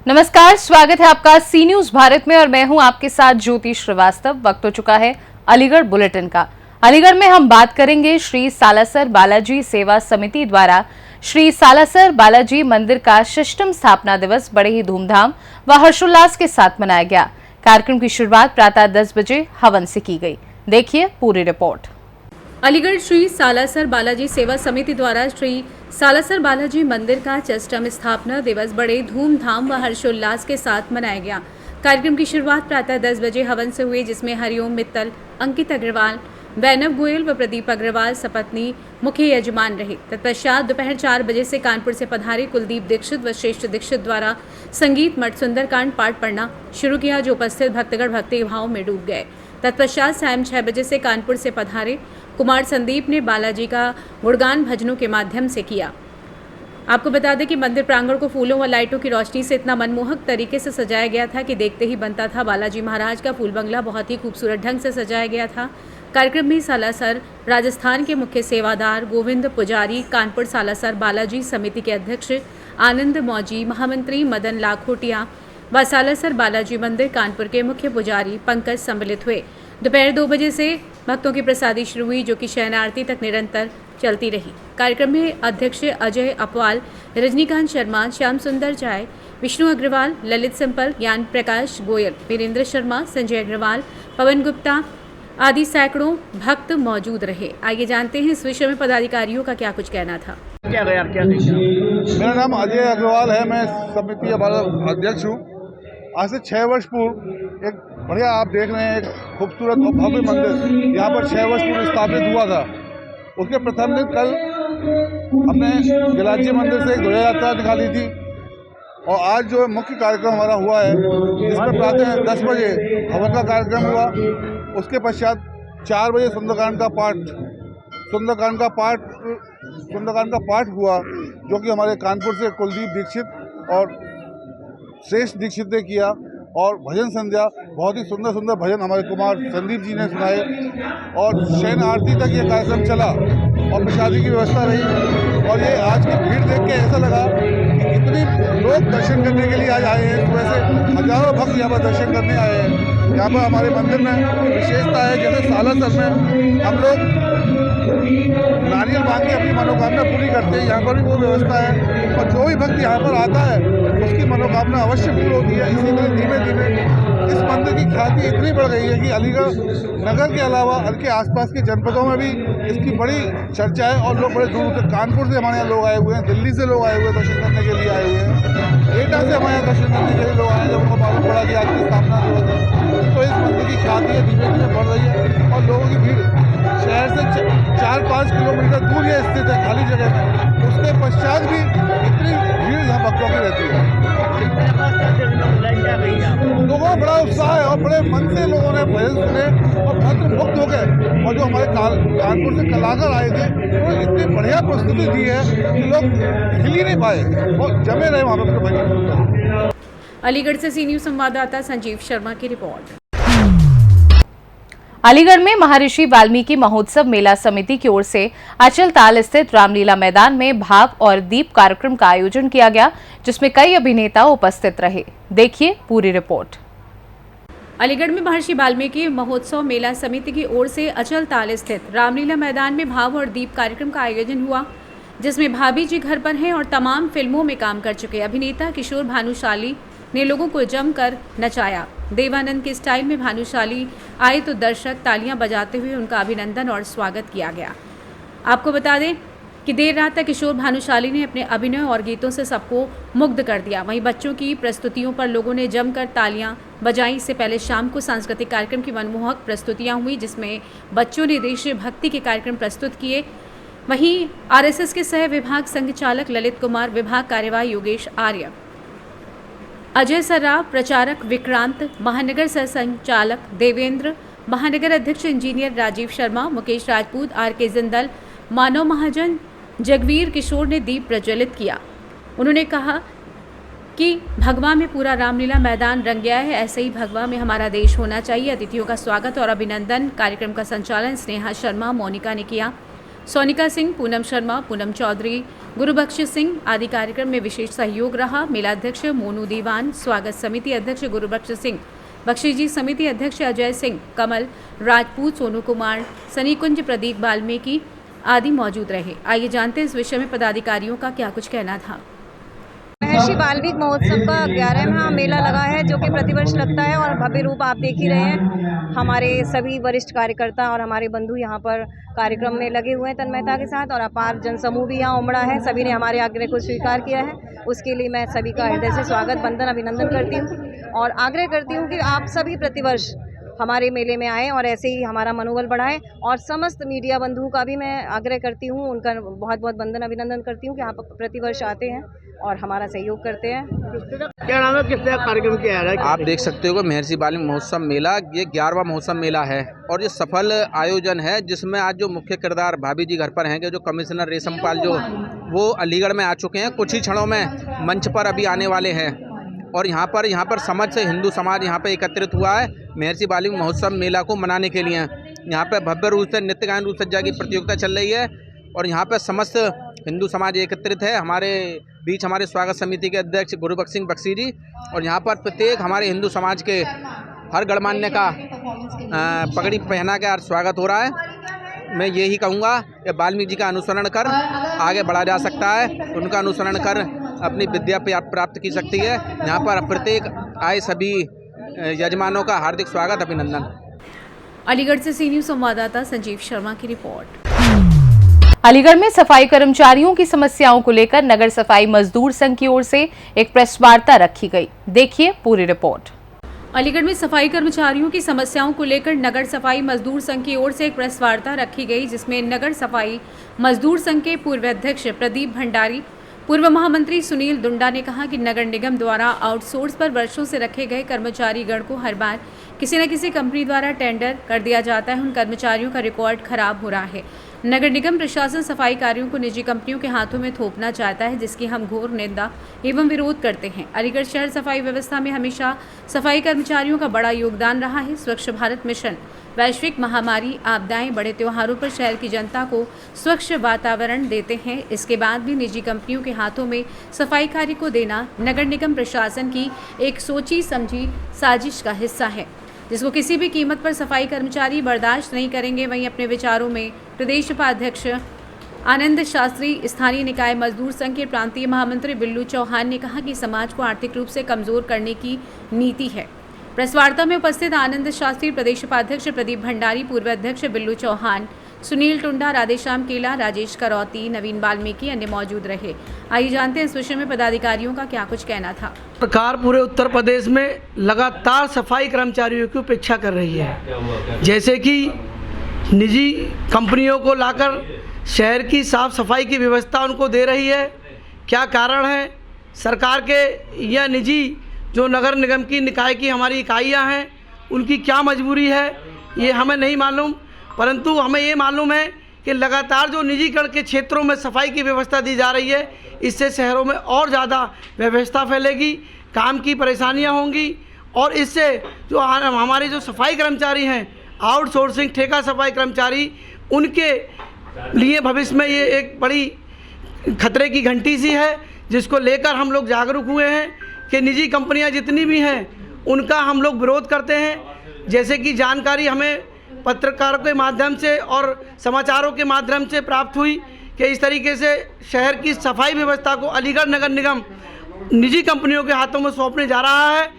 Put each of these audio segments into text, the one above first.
नमस्कार, स्वागत है आपका सी न्यूज भारत में और मैं हूं आपके साथ ज्योति श्रीवास्तव। वक्त हो चुका है अलीगढ़ बुलेटिन का। अलीगढ़ में हम बात करेंगे श्री सालासर बालाजी सेवा समिति द्वारा श्री सालासर बालाजी मंदिर का 6वीं स्थापना दिवस बड़े ही धूमधाम व हर्षोल्लास के साथ मनाया गया। कार्यक्रम की शुरुआत प्रातः 10 बजे हवन से की गई। देखिए पूरी रिपोर्ट। अलीगढ़ श्री सालासर बालाजी सेवा समिति द्वारा श्री सालासर बालाजी मंदिर का 6वीं स्थापना दिवस बड़े धूमधाम व हर्षोल्लास के साथ मनाया गया। कार्यक्रम की शुरुआत प्रातः 10 बजे हवन से हुई, जिसमें हरिओम मित्तल, अंकित अग्रवाल, वैनव गोयल व प्रदीप अग्रवाल सपत्नी मुख्य यजमान रहे। तत्पश्चात दोपहर 4 बजे से कानपुर से पधारे कुलदीप दीक्षित व श्रेष्ठ दीक्षित द्वारा संगीत मठ सुंदरकांड पाठ पढ़ना शुरू किया, जो उपस्थित भक्तगण भक्ति भाव में डूब गए। तत्पश्चात शाम 6 बजे से कानपुर से पधारे कुमार संदीप ने बालाजी का गुणगान भजनों के माध्यम से किया। आपको बता दें कि मंदिर प्रांगण को फूलों व लाइटों की रोशनी से इतना मनमोहक तरीके से सजाया गया था कि देखते ही बनता था बालाजी महाराज का फूल बंगला बहुत ही खूबसूरत ढंग से सजाया गया था। कार्यक्रम में सालासर राजस्थान के मुख्य सेवादार गोविंद पुजारी, कानपुर सालासर बालाजी समिति के अध्यक्ष आनंद मौजी, महामंत्री मदन लाखोटिया व सालासर बालाजी मंदिर कानपुर के मुख्य पुजारी पंकज सम्मिलित हुए। दोपहर 2 बजे से भक्तों की प्रसादी शुरू हुई, जो कि शयन आरती तक निरंतर चलती रही। कार्यक्रम में अध्यक्ष अजय अपवाल, रजनीकांत शर्मा, श्याम सुंदर चाय, विष्णु अग्रवाल, ललित सिंपल, ज्ञान प्रकाश गोयल, वीरेंद्र शर्मा, संजय अग्रवाल, पवन गुप्ता आदि सैकड़ों भक्त मौजूद रहे। आइए जानते हैं इस विषय में पदाधिकारियों का क्या कुछ कहना था। मेरा नाम अजय अग्रवाल है, मैं समिति का अध्यक्ष हूँ। आज से 6 वर्ष पूर्व एक बढ़िया, आप देख रहे हैं, एक खूबसूरत और भव्य मंदिर यहाँ पर 6 वर्ष पूर्व स्थापित हुआ था। उसके प्रथम दिन कल हमने गिलाजी मंदिर से एक ध्वजा यात्रा निकाली थी और आज जो मुख्य कार्यक्रम हमारा हुआ है, इसमें प्रातः 10 बजे हवन का कार्यक्रम हुआ। उसके पश्चात 4 बजे सुंदरकांड का पाठ हुआ, जो कि हमारे कानपुर से कुलदीप दीक्षित और श्रेष्ठ दीक्षित ने किया। और भजन संध्या, बहुत ही सुंदर सुंदर भजन हमारे कुमार संदीप जी ने सुनाए और शयन आरती तक ये कार्यक्रम चला और प्रसादी की व्यवस्था रही। और ये आज की भीड़ देख के ऐसा लगा कि इतने लोग दर्शन करने के लिए आज आए हैं। सुबह से हजारों भक्त यहाँ पर दर्शन करने आए हैं। यहाँ पर हमारे मंदिर में विशेषता है, जैसे सालासर में हम लोग नारियल बांध के अपनी मनोकामना पूरी करते हैं, यहाँ पर भी वो व्यवस्था है। और जो भी भक्त यहाँ पर आता है उसकी मनोकामना अवश्य पूरी होती है। इसी तरह धीमे धीमे इस मंदिर की ख्याति इतनी बढ़ गई है कि अलीगढ़ नगर के अलावा के आसपास के जनपदों में भी इसकी बड़ी चर्चा है। और लोग बड़े दूर से, कानपुर से हमारे यहाँ लोग आए हुए हैं, दिल्ली से लोग आए हुए हैं, दर्शन करने के लिए आए हुए हैं, एटा से हमारे यहाँ दर्शन करने के लिए लोग आए हैं। जब उनको मालूम पड़ा कि आज की स्थापना दिवस है, तो इस मंदिर की ख्याति धीमे धीमे बढ़ रही है। और लोगों की भीड़ शहर से 4-5 किलोमीटर दूर ये स्थित है, खाली जगह में। उसके पश्चात भी इतनी भीड़ यहाँ भक्तों की रहती है। लोगों में बड़ा उत्साह है और बड़े मन से लोगों ने भजन सुने और भक्त मुक्त हो गए। और जो हमारे कानपुर से कलाकार आए थे, उन्होंने इतनी बढ़िया प्रस्तुति दी है कि लोग हिल ही नहीं पाए और जमे रहे वहाँ पर भजन। अलीगढ़ से सी न्यूज संवाददाता संजीव शर्मा की रिपोर्ट। अलीगढ़ में महर्षि वाल्मीकि महोत्सव मेला समिति की ओर से अचल ताल स्थित रामलीला मैदान में भाव और दीप कार्यक्रम का आयोजन किया गया, जिसमें कई अभिनेता उपस्थित रहे। देखिए पूरी रिपोर्ट। अलीगढ़ में महर्षि वाल्मीकि महोत्सव मेला समिति की ओर से अचल ताल स्थित रामलीला मैदान में भाव और दीप कार्यक्रम का आयोजन हुआ, जिसमें भाभी जी घर पर हैं और तमाम फिल्मों में काम कर चुके अभिनेता किशोर भानुशाली ने लोगों को जमकर नचाया। देवानंद के स्टाइल में भानुशाली आए तो दर्शक तालियां बजाते हुए उनका अभिनंदन और स्वागत किया गया। आपको बता दें कि देर रात तक किशोर भानुशाली ने अपने अभिनय और गीतों से सबको मुग्ध कर दिया। वहीं बच्चों की प्रस्तुतियों पर लोगों ने जमकर तालियां बजाई। इससे पहले शाम को सांस्कृतिक कार्यक्रम की मनमोहक प्रस्तुतियां हुई, जिसमें बच्चों ने देशभक्ति के कार्यक्रम प्रस्तुत किए। वहीं आरएसएस के सह विभाग संघचालक ललित कुमार, विभाग कार्यवाही योगेश आर्य, अजय सर्राफ, प्रचारक विक्रांत, महानगर सह संचालक देवेंद्र, महानगर अध्यक्ष इंजीनियर राजीव शर्मा, मुकेश राजपूत, आर.के. जिंदल, मानव महाजन, जगवीर किशोर ने दीप प्रज्वलित किया। उन्होंने कहा कि भगवा में पूरा रामलीला मैदान रंग गया है, ऐसे ही भगवा में हमारा देश होना चाहिए। अतिथियों का स्वागत और अभिनंदन कार्यक्रम का संचालन स्नेहा शर्मा, मोनिका ने किया। सोनिका सिंह, पूनम शर्मा, पूनम चौधरी, गुरुबख्श सिंह आदि कार्यक्रम में विशेष सहयोग रहा। मेलाध्यक्ष मोनू दीवान, स्वागत समिति अध्यक्ष गुरुबख्श सिंह, बख्शी समिति अध्यक्ष अजय सिंह, कमल राजपूत, सोनू कुमार, सनीकुंज, प्रदीप वाल्मीकि आदि मौजूद रहे। आइए जानते हैं इस विषय में पदाधिकारियों का क्या कुछ कहना था। महर्षि वाल्मीकि महोत्सव का 11वां मेला लगा है, जो कि प्रतिवर्ष लगता है और भव्य रूप आप देख ही रहे हैं। हमारे सभी वरिष्ठ कार्यकर्ता और हमारे बंधु यहाँ पर कार्यक्रम में लगे हुए हैं तन्मयता के साथ, और अपार जनसमूह भी यहाँ उमड़ा है। सभी ने हमारे आग्रह को स्वीकार किया है, उसके लिए मैं सभी का हृदय से स्वागत, वंदन, अभिनंदन करती हूँ और आग्रह करती हूँ कि आप सभी प्रतिवर्ष हमारे मेले में आएँ और ऐसे ही हमारा मनोबल बढ़ाएं। और समस्त मीडिया बंधुओं का भी मैं आग्रह करती हूँ, उनका बहुत बहुत वंदन, अभिनंदन करती हूँ कि आप प्रतिवर्ष आते हैं और हमारा सहयोग करते हैं। क्या नाम है, किस तरह कार्यक्रम किया है? आप देख सकते हो कि महर्षि वाल्मीकि महोत्सव मेला ये 11वां महोत्सव मेला है और ये सफल आयोजन है, जिसमें आज जो मुख्य किरदार भाभी जी घर पर हैं, जो कमिश्नर रेशमपाल जो वो अलीगढ़ में आ चुके हैं, कुछ ही क्षणों में मंच पर अभी आने वाले हैं। और यहाँ पर समस्त हिंदू समाज यहाँ पे एकत्रित हुआ है महर्षि वाल्मीकि महोत्सव मेला को मनाने के लिए। यहाँ पे भव्य रूप से नृत्य गायन रूप सज्जा की प्रतियोगिता चल रही है और यहाँ पे समस्त हिंदू समाज एकत्रित है। हमारे बीच हमारे स्वागत समिति के अध्यक्ष गुरुबख्श सिंह बख्शी जी, और यहाँ पर प्रत्येक हमारे हिंदू समाज के हर गणमान्य का पगड़ी पहना के स्वागत हो रहा है। मैं यही कहूँगा कि वाल्मीकि जी का अनुसरण कर आगे बढ़ा जा सकता है, उनका अनुसरण कर अपनी विद्या प्राप्त की सकती है। यहाँ पर प्रत्येक आए सभी यजमानों का हार्दिक स्वागत, अभिनंदन। अलीगढ़ से सी न्यूज़ संवाददाता संजीव शर्मा की रिपोर्ट। अलीगढ़ में सफाई कर्मचारियों की समस्याओं को लेकर नगर सफाई मजदूर संघ की ओर से एक प्रेस वार्ता रखी गई। देखिए पूरी रिपोर्ट। अलीगढ़ में सफाई कर्मचारियों की समस्याओं को लेकर नगर सफाई मजदूर संघ की ओर से एक प्रेस वार्ता रखी गई, जिसमें नगर सफाई मजदूर संघ के पूर्व अध्यक्ष प्रदीप भंडारी, पूर्व महामंत्री सुनील दुंडा ने कहा कि नगर निगम द्वारा आउटसोर्स पर वर्षों से रखे गए कर्मचारी गण को हर बार किसी न किसी कंपनी द्वारा टेंडर कर दिया जाता है। उन कर्मचारियों का रिकॉर्ड खराब हो रहा है। नगर निगम प्रशासन सफाई कार्यों को निजी कंपनियों के हाथों में थोपना चाहता है, जिसकी हम घोर निंदा एवं विरोध करते हैं। अलीगढ़ शहर सफाई व्यवस्था में हमेशा सफाई कर्मचारियों का बड़ा योगदान रहा है। स्वच्छ भारत मिशन, वैश्विक महामारी, आपदाएं, बड़े त्योहारों पर शहर की जनता को स्वच्छ वातावरण देते हैं। इसके बाद भी निजी कंपनियों के हाथों में सफाई कार्य को देना नगर निगम प्रशासन की एक सोची समझी साजिश का हिस्सा है, जिसको किसी भी कीमत पर सफाई कर्मचारी बर्दाश्त नहीं करेंगे। वहीं अपने विचारों में प्रदेश उपाध्यक्ष आनंद शास्त्री, स्थानीय निकाय मजदूर संघ के प्रांतीय महामंत्री बिल्लू चौहान ने कहा कि समाज को आर्थिक रूप से कमजोर करने की नीति है। प्रेस वार्ता में उपस्थित आनंद शास्त्री, प्रदेश उपाध्यक्ष प्रदीप भंडारी, पूर्व अध्यक्ष बिल्लू चौहान, सुनील टुंडा, राधेश्याम केला, राजेश करौती, नवीन वाल्मीकि अन्य मौजूद रहे। आइए जानते हैं इस विषय में पदाधिकारियों का क्या कुछ कहना था। सरकार पूरे उत्तर प्रदेश में लगातार सफाई कर्मचारियों की उपेक्षा कर रही है, जैसे कि निजी कंपनियों को लाकर शहर की साफ सफाई की व्यवस्था उनको दे रही है। क्या कारण है? सरकार के या निजी जो नगर निगम की निकाय की हमारी इकाइयां हैं, उनकी क्या मजबूरी है ये हमें नहीं मालूम, परंतु हमें ये मालूम है कि लगातार जो निजीकरण के क्षेत्रों में सफाई की व्यवस्था दी जा रही है, इससे शहरों में और ज़्यादा व्यवस्था फैलेगी, काम की परेशानियां होंगी और इससे जो हमारे जो सफाई कर्मचारी हैं, आउटसोर्सिंग ठेका सफाई कर्मचारी, उनके लिए भविष्य में ये एक बड़ी खतरे की घंटी सी है, जिसको लेकर हम लोग जागरूक हुए हैं कि निजी कंपनियां जितनी भी हैं उनका हम लोग विरोध करते हैं। जैसे कि जानकारी हमें पत्रकारों के माध्यम से और समाचारों के माध्यम से प्राप्त हुई कि इस तरीके से शहर की सफाई व्यवस्था को अलीगढ़ नगर निगम निजी कंपनियों के हाथों में सौंपने जा रहा है।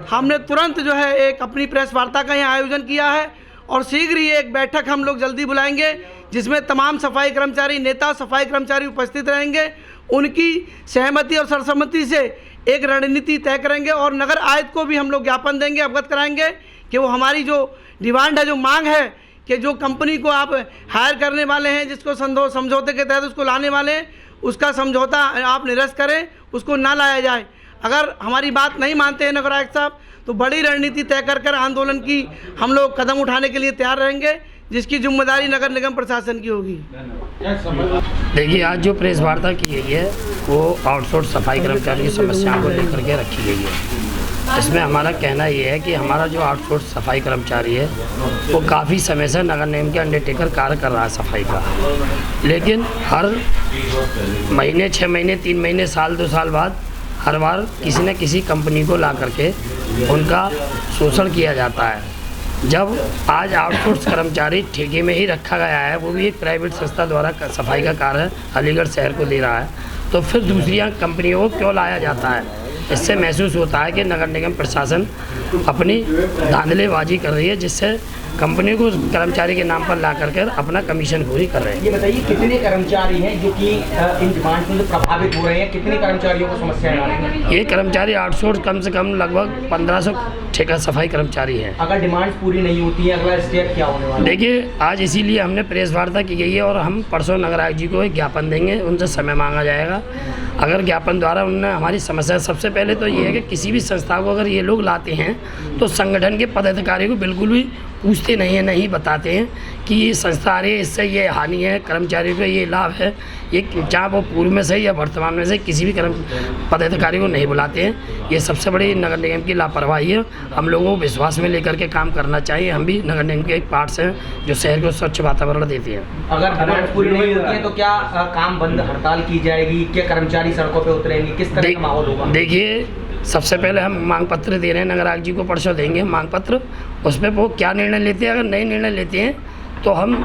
हमने तुरंत जो है एक अपनी प्रेस वार्ता का यहाँ आयोजन किया है और शीघ्र ही एक बैठक हम लोग जल्दी बुलाएंगे, जिसमें तमाम सफाई कर्मचारी नेता, सफाई कर्मचारी उपस्थित रहेंगे। उनकी सहमति और सर्वसम्मति से एक रणनीति तय करेंगे और नगर आयुक्त को भी हम लोग ज्ञापन देंगे, अवगत कराएंगे कि वो हमारी जो डिमांड है, जो मांग है कि जो कंपनी को आप हायर करने वाले हैं, जिसको समझौते के तहत उसको लाने वाले हैं, उसका समझौता आप निरस्त करें, उसको ना लाया जाए। अगर हमारी बात नहीं मानते हैं नगर आयुक्त साहब, तो बड़ी रणनीति तय कर आंदोलन की हम लोग कदम उठाने के लिए तैयार रहेंगे, जिसकी जिम्मेदारी नगर निगम प्रशासन की होगी। देखिए, आज जो प्रेस वार्ता की गई है वो आउटसोर्स सफाई कर्मचारी की समस्याओं को लेकर के रखी गई है। इसमें हमारा कहना ये है कि हमारा जो आउटसोर्स सफाई कर्मचारी है वो काफ़ी समय से नगर निगम के अंडरटेकर कार्य कर रहा है सफाई का, लेकिन हर महीने 6 महीने 3 महीने साल 2 साल बाद हर बार किसी न किसी कंपनी को ला करके उनका शोषण किया जाता है। जब आज आउटसोर्स कर्मचारी ठेके में ही रखा गया है, वो भी एक प्राइवेट संस्था द्वारा सफाई का कार्य अलीगढ़ शहर को दे रहा है, तो फिर दूसरी कंपनियों को क्यों लाया जाता है? इससे महसूस होता है कि नगर निगम प्रशासन अपनी धांधलेबाजी कर रही है, जिससे कंपनी को कर्मचारी के नाम पर ला करके अपना कमीशन पूरी कर रहे हैं। ये बताइए कितने कर्मचारी हैं जो कि इन डिमांड से प्रभावित हो रहे हैं? कितने कर्मचारियों को समस्याएं आ रही हैं? ये कर्मचारी आउटसोर्स कम से कम लगभग 1500 ठेका सफाई कर्मचारी हैं। अगर डिमांड पूरी नहीं होती है अगला स्टेप क्या होने वाला है? देखिए, आज इसीलिए हमने प्रेस वार्ता की गई है और हम परसों नगर आयुक्त जी को एक ज्ञापन देंगे, उनसे समय मांगा जाएगा। अगर ज्ञापन द्वारा उन्होंने हमारी समस्या, सबसे पहले तो ये है कि किसी भी संस्था को अगर ये लोग लाते हैं तो संगठन के पदाधिकारी को बिल्कुल भी पूछते नहीं हैं, नहीं बताते हैं कि ये संस्था आ रही है, इससे ये हानि है, कर्मचारियों को ये लाभ है। ये चाहे वो पूर्व में से या वर्तमान में से किसी भी पदाधिकारी को नहीं बुलाते हैं। ये सबसे बड़ी नगर निगम की लापरवाही है। हम लोगों को विश्वास में लेकर के काम करना चाहिए। हम भी नगर निगम के एक पार्ट्स हैं जो शहर को स्वच्छ वातावरण देते हैं। अगर डिमांड पूरी नहीं होती है तो क्या काम बंद, हड़ताल की जाएगी? क्या कर्मचारी सड़कों पर उतरेंगे? किस तरह का माहौल होगा? देखिए, सबसे पहले हम मांग पत्र दे रहे हैं, नगर आयुक्त जी को परसों देंगे मांग पत्र। उस पर वो क्या निर्णय लेते हैं, अगर नए निर्णय लेते हैं तो हम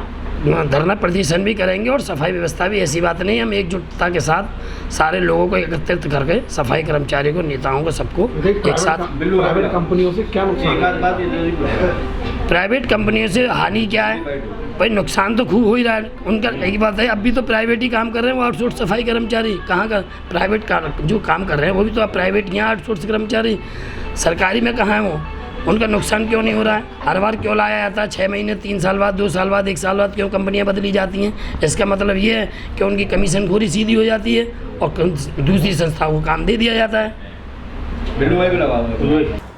धरना प्रदर्शन भी करेंगे। और सफाई व्यवस्था भी ऐसी बात नहीं, हम एकजुटता के साथ सारे लोगों को एकत्रित करके सफाई कर्मचारियों को, नेताओं को, सबको एक साथ। प्राइवेट कंपनियों से क्या नुकसान? प्राइवेट कंपनियों से हानि क्या है भाई? नुकसान तो खूब हो ही रहा है उनका। एक बात है, अब भी तो प्राइवेट ही काम कर रहे हैं वो आउटसोर्स सफाई कर्मचारी। कहाँ का प्राइवेट का जो काम कर रहे हैं वो भी तो प्राइवेट, यहाँ आउटसोर्स कर्मचारी सरकारी में कहाँ है वो? उनका नुकसान क्यों नहीं हो रहा है? हर बार क्यों लाया जाता है? 6 महीने 3 साल बाद, 2 साल बाद, 1 साल बाद क्यों कंपनियां बदली जाती हैं? इसका मतलब ये है कि उनकी कमीशन खोरी सीधी हो जाती है और दूसरी संस्थाओं को काम दे दिया जाता है।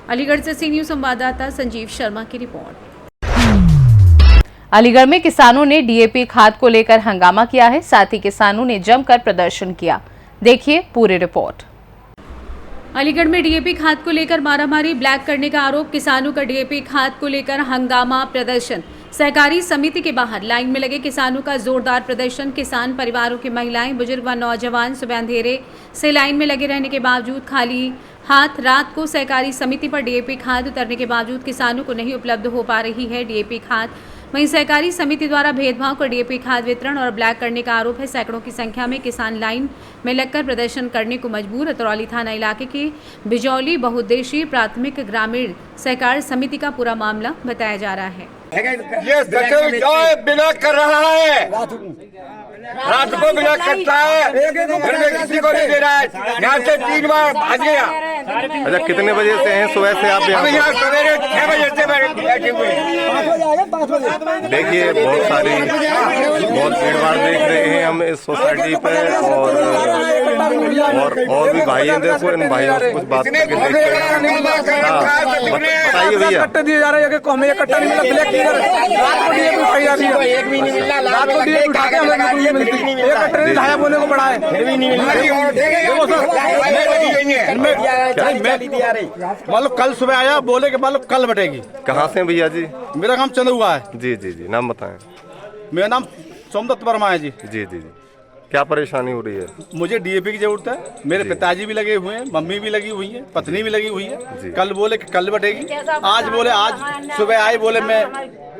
अलीगढ़ से सी न्यूज़ संवाददाता संजीव शर्मा की रिपोर्ट। अलीगढ़ में किसानों ने डीएपी खाद को लेकर हंगामा किया है, साथ ही किसानों ने जमकर प्रदर्शन किया। देखिए पूरी रिपोर्ट। अलीगढ़ में डीएपी खाद को लेकर मारामारी, ब्लैक करने का आरोप, किसानों का डीएपी खाद को लेकर हंगामा, प्रदर्शन। सहकारी समिति के बाहर लाइन में लगे किसानों का जोरदार प्रदर्शन। किसान परिवारों की महिलाएं, बुजुर्ग व नौजवान सुबह अंधेरे से लाइन में लगे रहने के बावजूद खाली हाथ रात को सहकारी समिति पर डीएपी खाद उतरने के बावजूद किसानों को नहीं उपलब्ध हो पा रही है डीएपी खाद। वहीं सहकारी समिति द्वारा भेदभाव कर डीएपी खाद वितरण और ब्लैक करने का आरोप है। सैकड़ों की संख्या में किसान लाइन में लगकर प्रदर्शन करने को मजबूर। अतरौली थाना इलाके की बिजौली बहुउद्देशीय प्राथमिक ग्रामीण सहकार समिति का पूरा मामला बताया जा रहा है। ये बिना कर रहा है, रात को बिना करता है, घर में किसी को नहीं दे रहा है। यहाँ से 3 बार भाग गया। अच्छा, कितने बजे से हैं? सुबह से आप यहाँ सवेरे 6 बजे से बैठे हुए हैं। देखिए, बहुत भीड़ भाड़ देख रहे हैं हम इस सोसाइटी पे, और भी भाई हैं। देखो, इन भाइयों से कुछ बात करके देखते हैं। बताइए भैया। कट्टे दिए जा रहे हैं कि हमें कट्टा नहीं मिला, ब्लैक रात को डीएपी उठाई जा रही है। एक भी नहीं मिला, रात को डीएपी उठा के हमें नहीं मिलती। एक कट्टे ने ढाया बोने को बढ़ा है, फिर भी नहीं मिला। मतलब कल सुबह आया, बोले कि मतलब कल बटेगी। कहाँ से भैया जी? मेरा नाम चंदुआ है। जी जी जी, नाम बताएं। मेरा नाम सोमदत्त वर्मा है जी। जी जी जी, क्या परेशानी हो रही है? मुझे डीएपी की जरूरत है। मेरे पिताजी भी लगे हुए हैं, मम्मी भी लगी हुई है, पत्नी भी लगी हुई है। कल बोले कि कल बटेगी, आज बोले आज सुबह आए, बोले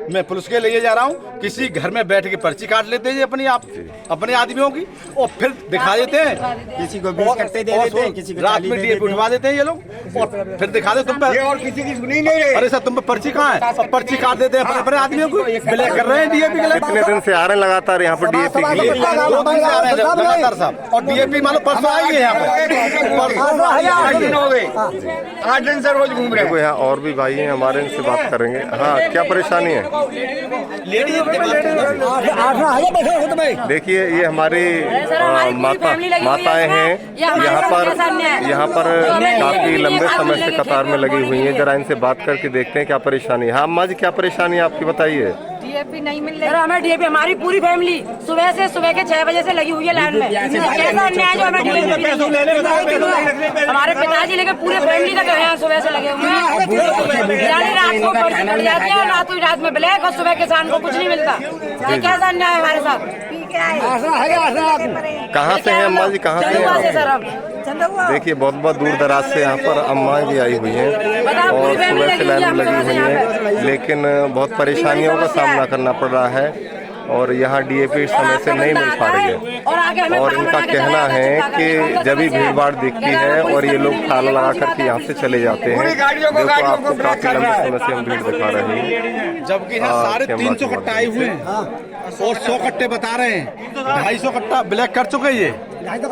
मैं पुलिस के लिए जा रहा हूँ। किसी घर में बैठ के पर्ची काट लेते हैं अपने आदमियों की, और फिर दिखा देते हैं, किसी को 20 कट्टे दे देते हैं, किसी को रात में डीएपी उठवा देते हैं ये लोग, और फिर दिखा देते तुम पे। और किसी की सुनी नहीं रही। अरे सर, तुम पे पर्ची कहाँ है? और पर्ची काट देते हैं अपने आदमियों को, ब्लैक कर रहे हैं डीएपी के लिए। कितने दिन से आ रहे हैं लगातार यहाँ पर डीएपी के लिए? 2 दिन से आ रहे हैं लगातार साहब। और डीएपी मानो परसों आएगी यहाँ पर, 8 दिन हो गए, 8 दिन से रोज घूम रहे हैं। देखो, यहाँ और भी भाई हैं हमारे, इनसे बात करेंगे। हाँ, क्या परेशानी है? देखिए, ये हमारी माताएं हैं, यहाँ पर काफी लंबे समय से कतार में लगी हुई हैं। जरा इनसे बात करके देखते हैं क्या परेशानी है। हाँ अम्मा जी, क्या परेशानी है आपकी, बताइए। डीएपी नहीं मिल रही। हमें डीएपी, हमारी पूरी फैमिली सुबह के 6 बजे से लगी हुई है लाइन में। कैसा अन्याय जो हमें डीएपी हमारे पिताजी लेकर पूरे फैमिली तक यहाँ सुबह से लगे हुए हैं। यानी रात को पड़ जाती है, रात में ब्लैक, और सुबह किसान को कुछ नहीं मिलता। ये कैसा अन्याय है हमारे साथ। कहाँ से हैं अम्मा जी, कहाँ से हैं? सर हम देखिए बहुत दूर दराज से यहाँ पर अम्मा भी आई हुई हैं और सुबह से लाइन में लगी हुई हैं, लेकिन बहुत परेशानियों का सामना करना पड़ रहा है और यहाँ डीएपी समय से नहीं मिल पा रही है। और इनका कहना है कि जब भी भीड़ भाड़ दिखती है और ये लोग ताला लगा करके यहाँ से चले जाते हैं। देखो आपको काफी लंबे समय से हम भीड़ दिखा रहे हैं, जबकि यहाँ 350 कट्टे आए हुए हैं और 100 कट्टे बता रहे हैं। 250 कट्टा ब्लैक कर चुके ये, 350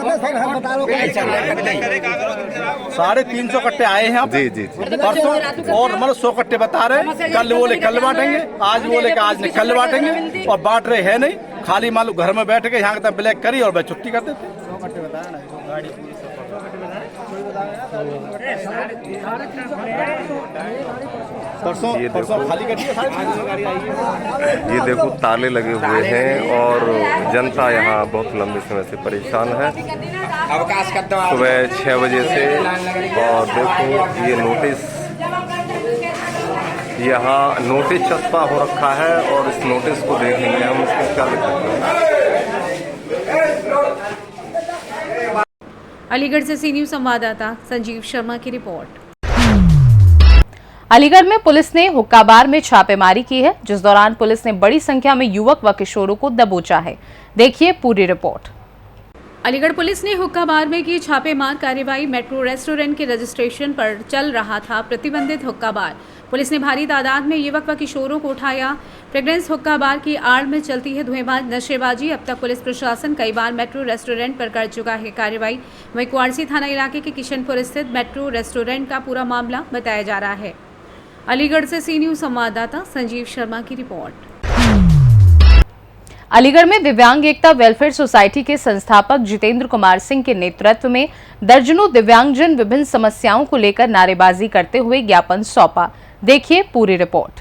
कट्टे आए हैं जी परसों, और मतलब 100 कट्टे बता रहे हैं। कल बोले कल बांटेंगे, आज बोले कि आज नहीं कल बांटेंगे, और बांट रहे हैं नहीं। खाली मालूम घर में बैठ के यहाँ तक ब्लैक करी और बस छुट्टी कर देते। परसों खाली कर दिया। ये देखो ताले लगे हुए हैं और जनता यहाँ बहुत लंबे समय से परेशान है, सुबह 6 बजे से। और देखो ये नोटिस, यहाँ नोटिस चस्पा हो रखा है और इस नोटिस को देखेंगे हम, इसमें क्या लिखा है। अलीगढ़ से सी न्यूज़ संवाददाता संजीव शर्मा की रिपोर्ट। अलीगढ़ में पुलिस ने हुक्का बार में छापेमारी की है, जिस दौरान पुलिस ने बड़ी संख्या में युवक व किशोरों को दबोचा है। देखिए पूरी रिपोर्ट। अलीगढ़ पुलिस ने हुक्का बार में की छापेमार कार्रवाई। मेट्रो रेस्टोरेंट के रजिस्ट्रेशन पर चल रहा था प्रतिबंधित हुक्का बार। पुलिस ने भारी तादाद में युवक व किशोरों को उठाया। फ्रेग्रेंस हुक्का बार की आड़ में चलती है धुएंबाज नशेबाजी। अब तक पुलिस प्रशासन कई बार मेट्रो रेस्टोरेंट पर कर चुका है कार्रवाई। वहीं कुआरसी थाना इलाके के किशनपुर स्थित मेट्रो रेस्टोरेंट का पूरा मामला बताया जा रहा है। अलीगढ़ से सी न्यूज़ संवाददाता संजीव शर्मा की रिपोर्ट। अलीगढ़ में दिव्यांग एकता वेलफेयर सोसाइटी के संस्थापक जितेंद्र कुमार सिंह के नेतृत्व में दर्जनों दिव्यांगजन विभिन्न समस्याओं को लेकर नारेबाजी करते हुए ज्ञापन सौंपा। देखिए पूरी रिपोर्ट।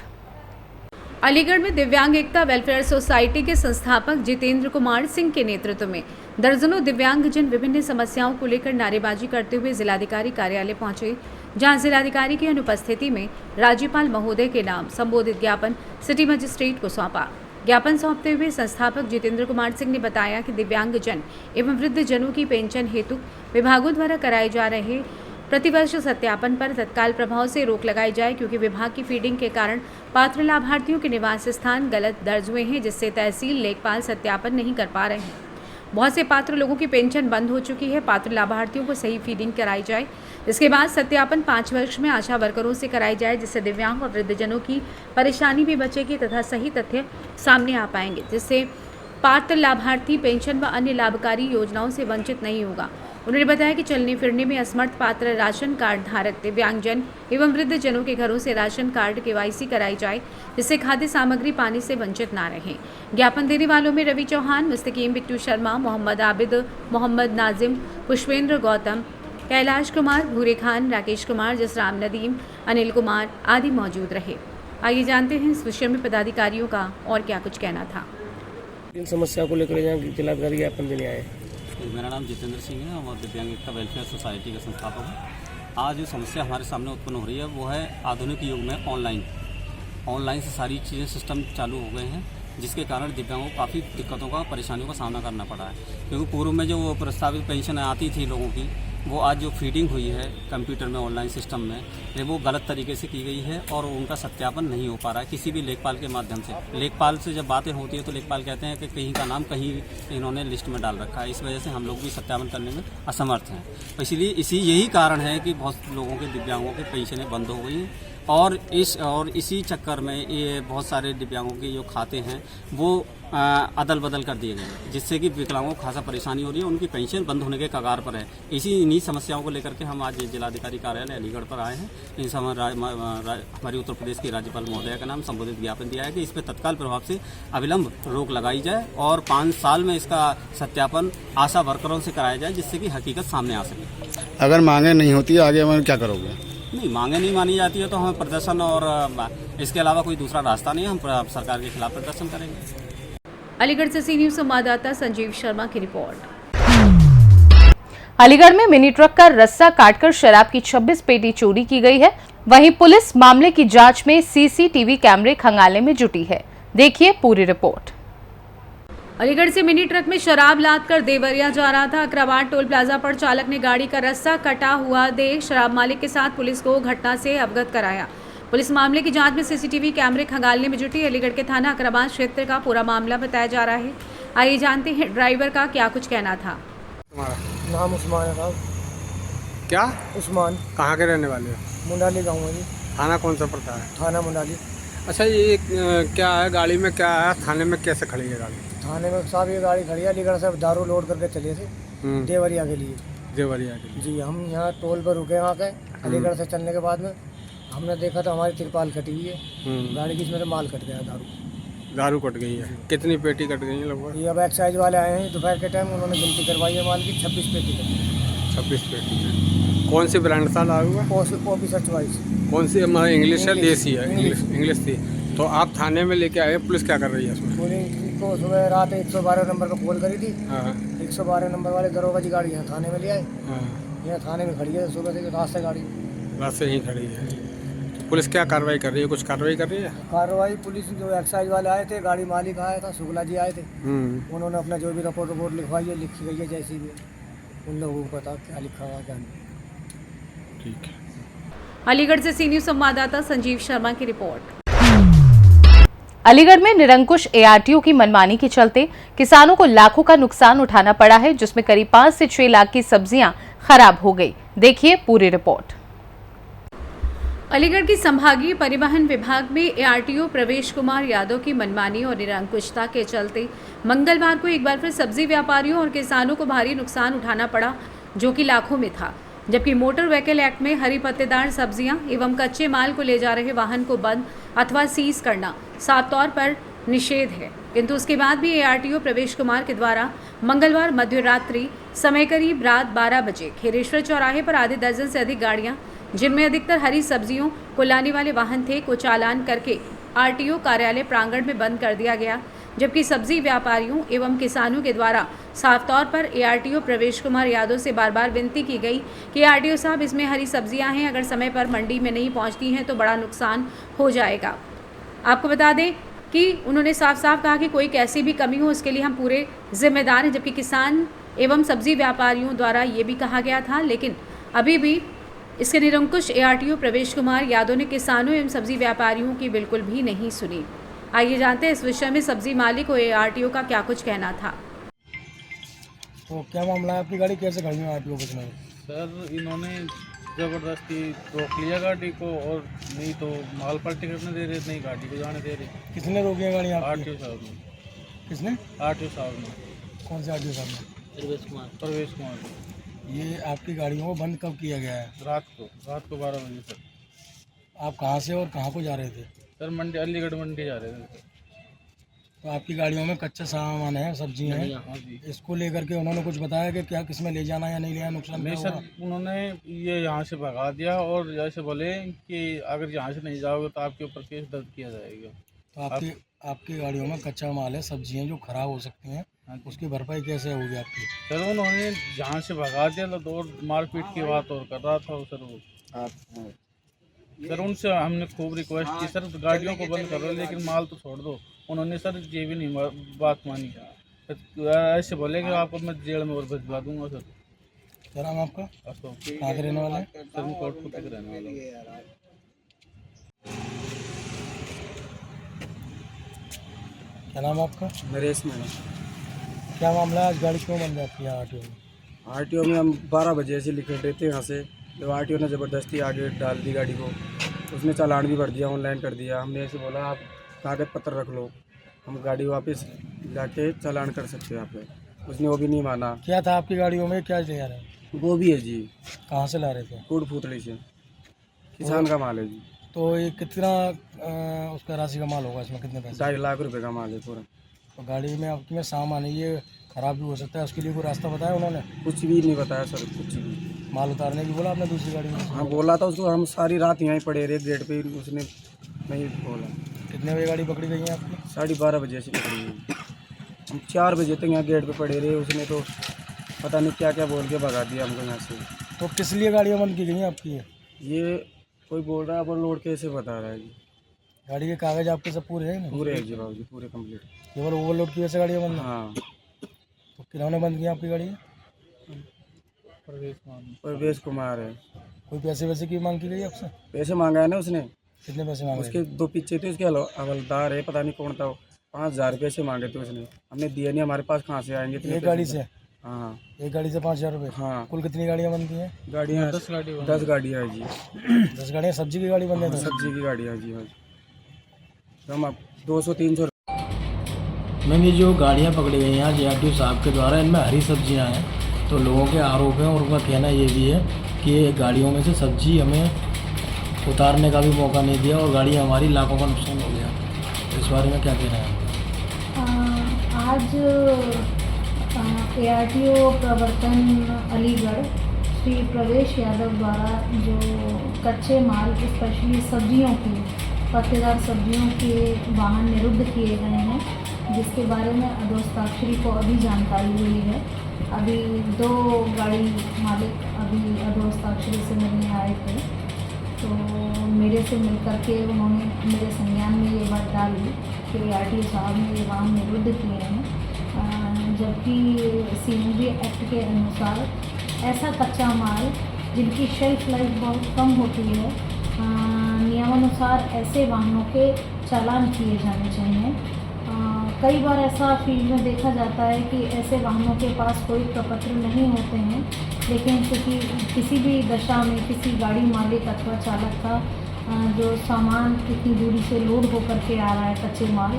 अलीगढ़ में दिव्यांग एकता वेलफेयर सोसाइटी के संस्थापक जितेंद्र कुमार सिंह के नेतृत्व में दर्जनों दिव्यांगजन विभिन्न समस्याओं को लेकर नारेबाजी करते हुए जिलाधिकारी कार्यालय पहुंचे, जहां जिलाधिकारी की अनुपस्थिति में राज्यपाल महोदय के नाम संबोधित ज्ञापन सिटी मजिस्ट्रेट को सौंपा। ज्ञापन सौंपते हुए संस्थापक जितेंद्र कुमार सिंह ने बताया कि दिव्यांगजन एवं वृद्धजनों की पेंशन हेतु विभागों द्वारा कराए जा रहे प्रतिवर्ष सत्यापन पर तत्काल प्रभाव से रोक लगाई जाए, क्योंकि विभाग की फीडिंग के कारण पात्र लाभार्थियों के निवास स्थान गलत दर्ज हुए हैं, जिससे तहसील लेखपाल सत्यापन नहीं कर पा रहे हैं। बहुत से पात्र लोगों की पेंशन बंद हो चुकी है। पात्र लाभार्थियों को सही फीडिंग कराई जाए। इसके बाद सत्यापन 5 वर्ष में आशा वर्करों से कराई जाए, जिससे दिव्यांग और वृद्धजनों की परेशानी भी बचेगी तथा सही तथ्य सामने आ पाएंगे, जिससे पात्र लाभार्थी पेंशन व अन्य लाभकारी योजनाओं से वंचित नहीं होगा। उन्होंने बताया कि चलने फिरने में असमर्थ पात्र राशन कार्ड धारक दिव्यांगजन एवं वृद्धजनों के घरों से राशन कार्ड केवाईसी कराई जाए, जिससे खाद्य सामग्री पाने से वंचित ना रहें। ज्ञापन देने वालों में रवि चौहान, मुस्तकीम बिट्टू शर्मा, मोहम्मद आबिद, मोहम्मद नाजिम, पुष्पेंद्र गौतम, कैलाश कुमार, भूरे खान, राकेश कुमार, जसराम नदीम, अनिल कुमार आदि मौजूद रहे। आइए जानते हैं इस विषय में पदाधिकारियों का और क्या कुछ कहना था। इन समस्या को लेकर यहाँ जिलाधिकारी ज्ञापन देने आए। मेरा नाम जितेंद्र सिंह है और दिव्यांग एकता वेलफेयर सोसाइटी का संस्थापक हूँ। आज जो समस्या हमारे सामने उत्पन्न हो रही है वो है आधुनिक युग में ऑनलाइन से सारी चीज़ें सिस्टम चालू हो गए हैं, जिसके कारण दिव्यांगों को काफ़ी दिक्कतों का परेशानियों का सामना करना पड़ा है। क्योंकि पूर्व में जो प्रस्तावित पेंशन आती थी लोगों की, वो आज जो फीडिंग हुई है कंप्यूटर में ऑनलाइन सिस्टम में, वो गलत तरीके से की गई है और उनका सत्यापन नहीं हो पा रहा है किसी भी लेखपाल के माध्यम से। लेखपाल से जब बातें होती है तो लेखपाल कहते हैं कि कहीं का नाम कहीं इन्होंने लिस्ट में डाल रखा है, इस वजह से हम लोग भी सत्यापन करने में असमर्थ हैं। इसलिए यही कारण है कि बहुत लोगों के दिव्यांगों की पेंशनें बंद हो गई हैं और इसी चक्कर में ये बहुत सारे दिव्यांगों के जो खाते हैं वो अदल बदल कर दिए गए, जिससे कि विकलांगों को खासा परेशानी हो रही है, उनकी पेंशन बंद होने के कगार पर है। इन्हीं समस्याओं को लेकर के हम आज जिलाधिकारी कार्यालय अलीगढ़ पर आए हैं। इन समय हमारे उत्तर प्रदेश के राज्यपाल महोदय का नाम संबोधित ज्ञापन दिया है कि इस पर तत्काल प्रभाव से अविलंब रोक लगाई जाए और 5 साल में इसका सत्यापन आशा वर्करों से कराया जाए, जिससे कि हकीकत सामने आ सके। अगर मांगे नहीं होती आगे हम क्या करोगे? नहीं, मांगे नहीं मानी जाती है तो हमें प्रदर्शन और इसके अलावा कोई दूसरा रास्ता नहीं है। हम सरकार के खिलाफ प्रदर्शन करेंगे। अलीगढ़ से सी न्यूज संवाददाता संजीव शर्मा की रिपोर्ट। अलीगढ़ में मिनी ट्रक का रस्सा काटकर शराब की 26 पेटी चोरी की गई है। वहीं पुलिस मामले की जांच में सीसीटीवी कैमरे खंगालने में जुटी है। देखिए पूरी रिपोर्ट। अलीगढ़ से मिनी ट्रक में शराब लाद कर देवरिया जा रहा था। अकराबाद टोल प्लाजा पर चालक ने गाड़ी का रस्सा कटा हुआ देख शराब मालिक के साथ पुलिस को घटना से अवगत कराया। पुलिस मामले की जांच में सीसीटीवी कैमरे खंगालने में जुटी। अलीगढ़ के थाना अकराबाद क्षेत्र का पूरा मामला बताया जा रहा है। आइए जानते हैं ड्राइवर का क्या कुछ कहना था। नाम उस्मान है साहब। क्या? उस्मान। कहाँ के रहने वाले हो? मुंडाली गाँव है जी। थाना कौन सा पड़ता है? थाना मुंडाली। अच्छा, ये क्या है गाड़ी में, क्या है थाने में, कैसे खड़ी है गाड़ी? थाने में साहब ये गाड़ी खड़ी है। अलीगढ़ से दारू लोड करके चले थे देवरिया के लिए। देवरिया के लिए जी। हम यहाँ टोल पर रुके वहाँ के। अलीगढ़ से चलने के बाद में हमने देखा तो हमारी तिरपाल कटी हुई है गाड़ी की, इसमें से माल कट गया। दारू कट गई है। कितनी पेटी कट गई है लगभग? ये अब एक्साइज वाले आए हैं दोपहर के टाइम, उन्होंने गिनती करवाई है माल की। 26 पेटी कटी। 26 पेटी। कौन सी ब्रांड था दारू में? Officer choice. कौन सी? हमारा इंग्लिश है, देसी है? इंग्लिश थी। तो आप थाने में लेके आए, पुलिस क्या कर रही है इसमें? पुलिस को सुबह रात 112 नंबर पर कॉल करी थी। 112 नंबर वाले दरोगा जी गाड़ी यहाँ थाने में ले आए। यहाँ थाने में खड़ी है सुबह से, रात से गाड़ी रात से ही खड़ी है। पुलिस क्या कार्रवाई कर रही है? कुछ कार्रवाई कर रही है? कार्रवाई पुलिस जो एक्साइज वाले आए थे, गाड़ी मालिक आया था, शुक्ला जी आए थे। उन्होंने अपना जो भी रिपोर्ट लिखवाई है, लिखी गई है जैसी भी। उन लोगों को पता क्या लिखा हुआ क्या नहीं। ठीक है। अलीगढ़ से सी न्यूज संवाददाता संजीव शर्मा की रिपोर्ट। अलीगढ़ में निरंकुश एआरटीओ की मनमानी के चलते किसानों को लाखों का नुकसान उठाना पड़ा है, जिसमें करीब 5 से 6 लाख की सब्जियां खराब हो गई। देखिए पूरी रिपोर्ट। अलीगढ़ की संभागीय परिवहन विभाग में एआरटीओ प्रवेश कुमार यादव की मनमानी और निरंकुशता के चलते मंगलवार को एक बार फिर सब्जी व्यापारियों और किसानों को भारी नुकसान उठाना पड़ा, जो कि लाखों में था। जबकि मोटर व्हीकल एक्ट में हरी पत्तेदार सब्जियां एवं कच्चे माल को ले जा रहे वाहन को बंद अथवा सीज करना साफ तौर पर निषेध है, किंतु उसके बाद भी एआरटीओ प्रवेश कुमार के द्वारा मंगलवार मध्य रात्रि समय करीब रात 12 बजे खेरेश्वर चौराहे पर आधे दर्जन से अधिक गाड़ियां, जिनमें अधिकतर हरी सब्जियों को लाने वाले वाहन थे, को चालान करके आरटीओ कार्यालय प्रांगण में बंद कर दिया गया। जबकि सब्जी व्यापारियों एवं किसानों के द्वारा साफ तौर पर एआरटीओ प्रवेश कुमार यादव से बार बार विनती की गई कि आरटीओ साहब, इसमें हरी सब्जियां हैं, अगर समय पर मंडी में नहीं पहुंचती हैं तो बड़ा नुकसान हो जाएगा। आपको बता दें कि उन्होंने साफ साफ कहा कि कोई कैसी भी कमी हो उसके लिए हम पूरे जिम्मेदार हैं। जबकि किसान एवं सब्जी व्यापारियों द्वारा ये भी कहा गया था, लेकिन अभी भी इसके निरंकुश एआरटीओ प्रवेश कुमार यादव ने किसानों एवं सब्जी व्यापारियों की बिल्कुल भी नहीं सुनी। आइए जानते हैं इस विषय में सब्जी मालिक और एआरटीओ का क्या कुछ कहना था। तो क्या मामला है, आपकी गाड़ी कैसे खड़ी है आरटीओ ऑफिस में? सर, इन्होंने ज़बरदस्ती रोक लिया गाड़ी को, और नहीं तो माल पलटी करने दे रहे, नहीं गाड़ी को जाने दे रहे। किसने रोकी है गाड़ी? आरटीओ साहब ने। किसने? आरटीओ साहब ने। कौन से आरटीओ साहब ने? प्रवेश कुमार। ये आपकी गाड़ियों को बंद कब किया गया है? रात को 12 बजे सर। आप कहाँ से और कहाँ को जा रहे थे? सर मंडी, अलीगढ़ मंडी जा रहे थे। तो आपकी गाड़ियों में कच्चा सामान है, सब्जी है, इसको लेकर के उन्होंने कुछ बताया कि क्या किसमें ले जाना या नहीं ले जाना, नुकसान नहीं सर, उन्होंने ये यहाँ से भगा दिया और ऐसे बोले कि अगर यहाँ से नहीं जाओगे तो आपके ऊपर केस दर्ज किया जाएगा। तो आपकी गाड़ियों में कच्चा माल है, सब्जी हैं जो खराब हो सकती हैं, उसकी भरपाई कैसे होगी आपकी? सर उन्होंने जहाँ से भगा दिया तो दो मारपीट की बात और कर रहा था सर वो। सर उनसे हमने खूब रिक्वेस्ट की, सर गाड़ियों को बंद करो लेकिन माल तो छोड़ दो। उन्होंने सर ये भी नहीं बात मानी, ऐसे बोले कि आपको मैं जेल में और भिजवा दूंगा। सर क्या नाम आपका? अशोक। कहाँ के रहने वाले हैं? सर मैं कोटपुर के रहने वाला हूँ। क्या नाम आपका? नरेश मैडम। क्या मामला है, आज गाड़ी क्यों बंद है आपकी यहाँ आरटीओ में? आरटीओ में हम 12 बजे से लिखे रहे थे यहाँ से, जब आरटीओ ने ज़बरदस्ती आगे डाल दी गाड़ी को, उसने चालान भी भर दिया, ऑनलाइन कर दिया। हमने ऐसे बोला आप कागज़ पत्र रख लो, हम गाड़ी वापस जाके चालान कर सकते हैं यहाँ पे। उसने वो भी नहीं माना। क्या था आपकी गाड़ियों में, क्या ले आ रहे हैं? गोभी है जी। कहाँ से ला रहे थे? कोटपुतली से, किसान का माल है जी। तो ये कितना उसका राशि का माल होगा, इसमें कितने पैसे? 2.5 लाख रुपए का माल है पूरा। तो गाड़ी में आपकी में सामान है, ये ख़राब भी हो सकता है, उसके लिए कोई रास्ता बताया उन्होंने? कुछ भी नहीं बताया सर, कुछ भी। माल उतारने की बोला आपने दूसरी गाड़ी में? हाँ बोला था उसको, हम सारी रात यहीं पड़े रहे गेट पे, उसने नहीं बोला। कितने बजे गाड़ी पकड़ी गई है आपकी? 12:30 बजे से पकड़ी गई। हम 4 बजे तक यहाँ गेट पे पड़े रहे, उसने तो पता नहीं क्या क्या बोल के भगा दिया हमको यहाँ से। तो किस लिए गाड़ियाँ बंद की गई हैं आपकी? ये कोई बोल रहा है पर लोड कैसे बता रहा है जी। गाड़ी के कागज आपके सब पूरे हैं ना? पूरे हैं जी बाबू जी, पूरे कंप्लीट। केवल ओवरलोड की वजह से गाड़ियाँ बंद? हाँ। तो किन्होंने बंद किया आपकी गाड़ी? परवेश कुमार है। कोई पैसे वैसे की मांग की गई आपसे? पैसे मांगा है ना उसने। कितने पैसे मांगे? उसके 2 पीछे थे, उसके हवलदार है, पता नहीं कौन था। 5000 रुपये से मांगे थे उसने, हमने दिए नहीं। हमारे पास कहाँ से आएंगे? एक गाड़ी से? हाँ, एक गाड़ी से 5000 रुपये? हाँ। कुल कितनी गाड़ियाँ बंद की हैं? गाड़ियाँ 10 गाड़ियाँ है जी। 10 गाड़ियाँ सब्जी की गाड़ी बंद है? सब्जी की गाड़ियाँ जी। हम अब 200-300। मैम, ये जो गाड़ियाँ पकड़ी गई हैं JRTO साहब के द्वारा, इनमें हरी सब्जियाँ हैं, तो लोगों के आरोप हैं और उनका कहना ये भी है कि गाड़ियों में से सब्जी हमें उतारने का भी मौका नहीं दिया और गाड़ी हमारी लाखों का नुकसान हो गया। तो इस बारे में क्या कहना है? आज ARTO प्रवर्तन अलीगढ़ श्री प्रवेश यादव द्वारा जो कच्चे माल स्पेशली सब्जियों की, पत्तेदार सब्जियों के वाहन निरुद्ध किए गए हैं, जिसके बारे में अधोस्ताक्षरी को अभी जानकारी हुई है। अभी 2 गाड़ी मालिक अभी अधोस्ताक्षरी से मिलने आए थे, तो मेरे से मिल करके उन्होंने मेरे संज्ञान में ये बात डाली कि ARTO साहब ने ये वाहन निरुद्ध किए हैं, जबकि CNG एक्ट के अनुसार ऐसा कच्चा माल जिनकी शेल्फ लाइफ बहुत कम होती है, नियमानुसार ऐसे वाहनों के चालान किए जाने चाहिए। कई बार ऐसा फील्ड में देखा जाता है कि ऐसे वाहनों के पास कोई प्रपत्र नहीं होते हैं, लेकिन क्योंकि किसी भी दशा में किसी गाड़ी मालिक अथवा चालक का जो सामान इतनी दूरी से लोड होकर के आ रहा है कच्चे माल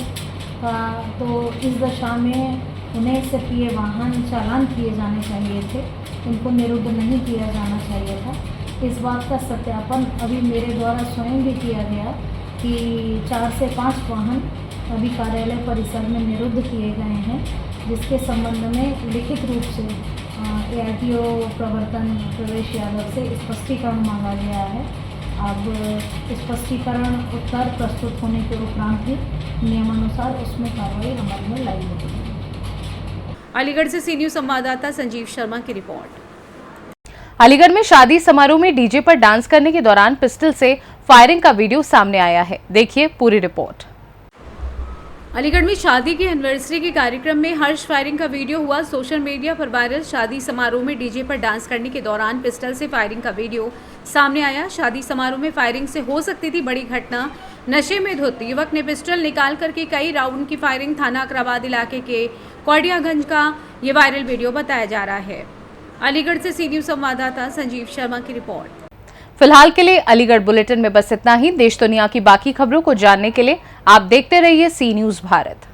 का, तो इस दशा में उन्हें सिर्फ ये वाहन चालान किए जाने चाहिए थे, उनको निरुद्ध नहीं किया जाना चाहिए था। इस बात का सत्यापन अभी मेरे द्वारा स्वयं भी किया गया कि 4 से 5 वाहन अभी कार्यालय परिसर में निरुद्ध किए गए हैं, जिसके संबंध में लिखित रूप से ARTO प्रवर्तन प्रवेश यादव से स्पष्टीकरण मांगा गया है। अब स्पष्टीकरण उत्तर प्रस्तुत होने के उपरांत ही नियमानुसार उसमें कार्रवाई अमल में लाई होगी। अलीगढ़ से सी न्यूज़ संवाददाता संजीव शर्मा की रिपोर्ट। अलीगढ़ में शादी समारोह में डीजे पर डांस करने के दौरान पिस्टल से फायरिंग का वीडियो सामने आया है। देखिए पूरी रिपोर्ट। अलीगढ़ में शादी की एनिवर्सरी के कार्यक्रम में हर्ष फायरिंग का वीडियो हुआ सोशल मीडिया पर वायरल। शादी समारोह में डीजे पर डांस करने के दौरान पिस्टल से फायरिंग का वीडियो सामने आया। शादी समारोह में फायरिंग से हो सकती थी बड़ी घटना। नशे में धुत युवक ने पिस्टल निकाल करके कई राउंड की फायरिंग। थाना अकराबाद इलाके के कौडियागंज का ये वायरल वीडियो बताया जा रहा है। अलीगढ़ से सी न्यूज़ संवाददाता संजीव शर्मा की रिपोर्ट। फिलहाल के लिए अलीगढ़ बुलेटिन में बस इतना ही। देश दुनिया की बाकी खबरों को जानने के लिए आप देखते रहिए सी न्यूज़ भारत।